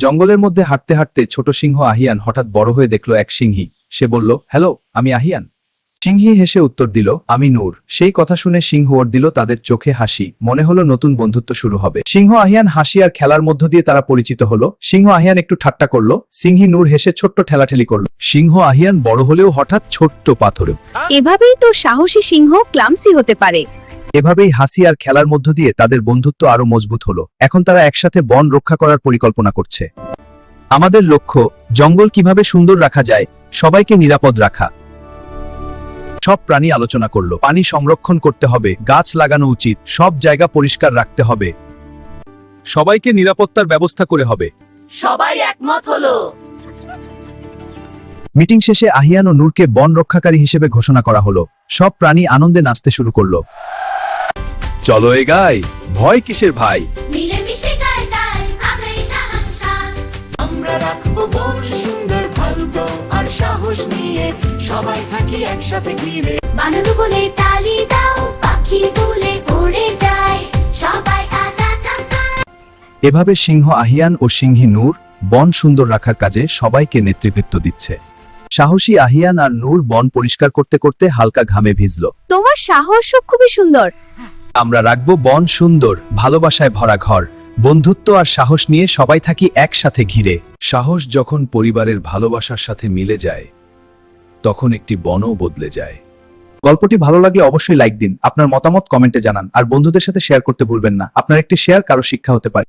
জঙ্গলের মধ্যে হাঁটতে হাঁটতে ছোট সিংহ আহিয়ান হঠাৎ বড় হয়ে দেখল এক সিংহী। সে বলল, হ্যালো, আমি আহিয়ান। সিংহী হেসে উত্তর দিল, আমি নূর। সেই কথা শুনে সিংহ ওর দিল, তাদের চোখে হাসি। মনে হলো নতুন বন্ধুত্ব শুরু হবে। সিংহ আহিয়ান হাসি আর খেলার মধ্য দিয়ে তারা পরিচিত হলো। সিংহ আহিয়ান একটু ঠাট্টা করলো, সিংহী নূর হেসে ছোট্ট ঠেলাঠেলি করলো। সিংহ আহিয়ান বড় হলেও হঠাৎ ছোট্ট পাথরেও। এভাবেই তো সাহসী সিংহ ক্লামসি হতে পারে। এভাবেই হাসি আর খেলার মধ্য দিয়ে তাদের বন্ধুত্ব আরো মজবুত হলো। এখন তারা একসাথে বন রক্ষা করার পরিকল্পনা করছে। আমাদের লক্ষ্য, জঙ্গল কিভাবে সুন্দর রাখা যায়, সবাইকে নিরাপদ রাখা। সব প্রাণী আলোচনা করলো। পানি সংরক্ষণ করতে হবে, গাছ লাগানো উচিত, সব জায়গা পরিষ্কার রাখতে হবে, সবাইকে নিরাপত্তার ব্যবস্থা করে হবে। সবাই একমত হলো। মিটিং শেষে আহিয়ান ও নূরকে বন রক্ষাকারী হিসেবে ঘোষণা করা হলো। সব প্রাণী আনন্দে নাচতে শুরু করলো। চলো এগাই, ভয় কিসের ভাই। মিলেমিশে গায় গায় আমরাই সাহস। আমরা রাখবো বন সুন্দর, ভালো আর সাহস নিয়ে সবাই থাকি একসাথে ঘিরে। বানর বলে তালি দাও, পাখি বলে উড়ে যায়, সবাই এভাবে সিংহ আহিয়ান ও সিংহী নূর বন সুন্দর রাখার কাজে সবাইকে নেতৃত্ব দিচ্ছে। সাহসী আহিয়ান আর নূর বন পরিষ্কার করতে করতে হালকা ঘামে ভিজল। তোমার সাহস খুবই সুন্দর। আমরা রাখবো বন সুন্দর, ভালোবাসায় ভরা ঘর, বন্ধুত্ব আর সাহস নিয়ে সবাই থাকি একসাথে ঘিরে। সাহস যখন পরিবারের ভালোবাসার সাথে মিলে যায়, তখন একটি বনও বদলে যায়। গল্পটি ভালো লাগলে অবশ্যই লাইক দিন, আপনার মতামত কমেন্টে জানান, আর বন্ধুদের সাথে শেয়ার করতে ভুলবেন না। আপনার একটি শেয়ার কারো শিক্ষা হতে পারে।